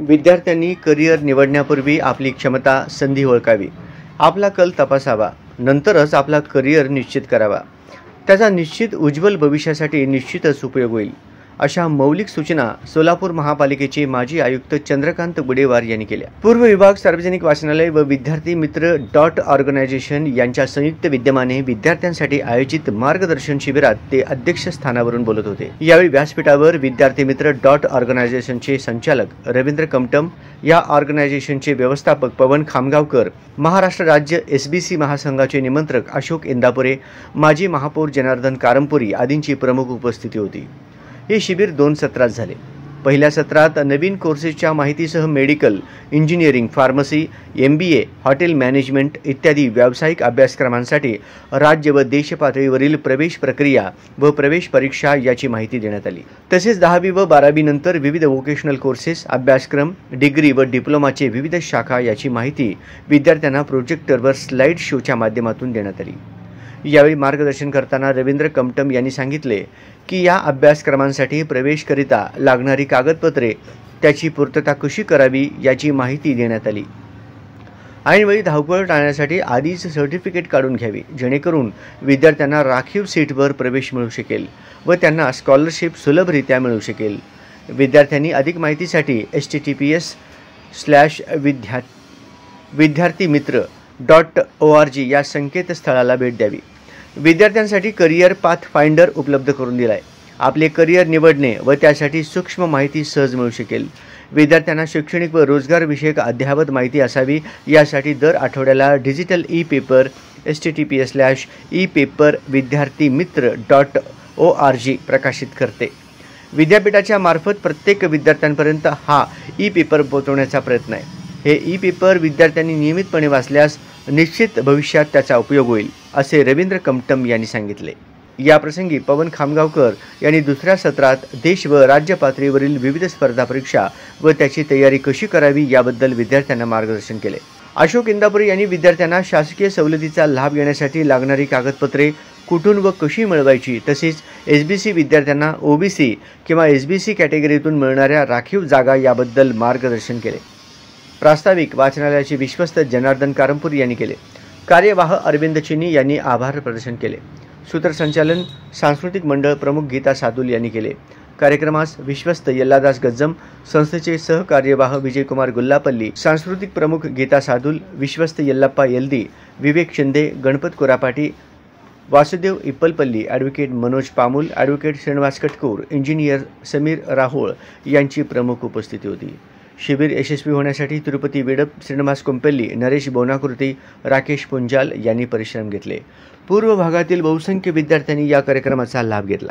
विद्यार्थ्यांनी करिअर निवडण्यापूर्वी आपली क्षमता, संधी ओळखावी. आपला कल तपासावा. नंतरच आपला करिअर निश्चित करावा. त्याचा निश्चित उज्ज्वल भविष्यासाठी निश्चितच उपयोग होईल. अशा मौलिक सूचना सोलापूर महापालिकेचे माजी आयुक्त चंद्रकांत गुडेवार यांनी केल्या. पूर्व विभाग, सार्वजनिक वाचनालय व विद्यार्थी मित्र ऑर्गनायझेशन यांच्या संयुक्त विद्यमाने विद्यार्थ्यांसाठी आयोजित मार्गदर्शन शिबिरात ते अध्यक्षस्थानावरून बोलत होते. यावेळी व्यासपीठावर विद्यार्थी मित्र ऑर्गनायझेशनचे संचालक रवींद्र कमटम, या ऑर्गनायझेशनचे व्यवस्थापक पवन खामगावकर, महाराष्ट्र राज्य SBC महासंघाचे निमंत्रक अशोक इंदापुरे, माजी महापौर जनार्दन कारंपुरी आदींची प्रमुख उपस्थिती होती. हे शिबिर 2 सत्रात झाले. पहिल्या सत्रात नवीन कोर्सेसच्या माहितीसह medical, engineering, pharmacy, MBA, hotel management इत्यादी व्यावसायिक अभ्यासक्रमांसाठी राज्य व देश पातळीवरील प्रवेश प्रक्रिया व प्रवेश परीक्षा याची माहिती देण्यात आली. तसेच 10वी व 12वी नंतर विविध व्होकेशनल कोर्सेस, अभ्यासक्रम, डिग्री व डिप्लोमाचे विविध शाखा याची माहिती विद्यार्थ्यांना प्रोजेक्टरवर स्लाइड शोच्या माध्यमातून देण्यात आली. यावेळी मार्गदर्शन करताना रवींद्र कमटम यांनी सांगितले की या अभ्यासक्रमांसाठी प्रवेशकरिता लागणारी कागदपत्रे, त्याची पूर्तता कशी करावी याची माहिती देण्यात आली. ऐनवेळी धावपळ टाळण्यासाठी आधीच सर्टिफिकेट काढून घ्यावी, जेणेकरून विद्यार्थ्यांना राखीव सीटवर प्रवेश मिळू शकेल व त्यांना स्कॉलरशिप सुलभरित्या मिळू शकेल. विद्यार्थ्यांनी अधिक माहितीसाठी https://vidyarthimiत्र.org या संकेतस्थळाला भेट द्यावी. विद्यार्थ्यांसाठी करिअर पाथ फाइंडर उपलब्ध करून दिलाय. आपले करिअर निवडणे व त्यासाठी सूक्ष्म माहिती सहज मिळू शकेल. विद्यार्थ्यांना शैक्षणिक व रोजगार विषयक अद्ययावत माहिती असावी, यासाठी दर आठवड्याला डिजिटल ई-पेपर https://vidyarthimiत्र.org प्रकाशित करते. विद्यापीठाच्या मार्फत प्रत्येक विद्यार्थ्यांपर्यंत हा ई-पेपर पोहोचवण्याचा प्रयत्न आहे. हे ई-पेपर विद्यार्थ्यांनी नियमितपणे वाचल्यास निश्चित भविष्यात त्याचा उपयोग होईल, असे रवींद्र कमटम यांनी सांगितले. याप्रसंगी पवन खामगावकर यांनी दुसऱ्या सत्रात देश व राज्य पातळीवरील विविध स्पर्धा परीक्षा व त्याची तयारी कशी करावी याबद्दल विद्यार्थ्यांना मार्गदर्शन केले. अशोक इंदापुरे यांनी विद्यार्थ्यांना शासकीय सवलतीचा लाभ घेण्यासाठी लागणारी कागदपत्रे कुठून व कशी मिळवायची, तसेच SBC विद्यार्थ्यांना OBC किंवा SBC कॅटेगरीतून मिळणाऱ्या राखीव जागा याबद्दल मार्गदर्शन केले. प्रास्ताविक वाचनालयाचे विश्वस्त जनार्दन कारंपुरी यांनी केले. कार्यवाह अरविंद चिनी यांनी आभार प्रदर्शन केले. सूत्रसंचालन सांस्कृतिक मंडळ प्रमुख गीता सादुल यांनी केले. कार्यक्रमास विश्वस्त यल्लादास गज्जम, संस्थेचे सहकार्यवाह विजयकुमार गुल्लापल्ली, सांस्कृतिक प्रमुख गीता सादुल, विश्वस्त Yallappa Yaldi, Vivek Shinde, Ganpat Korapati, Vasudev Ippalpalli, advocate Manoj Pamul, advocate Shrinivas Katkur, engineer Sameer Rahol यांची प्रमुख उपस्थिती होती. शिबिर यशस्वी होण्यासाठी तिरुपती वेडप, श्रीनिवास कोंपेल्ली, नरेश बोनाकृती, राकेश पुंजाल यांनी परिश्रम घेतले. पूर्व भागातील बहुसंख्य विद्यार्थ्यांनी या कार्यक्रमाचा लाभ घेतला.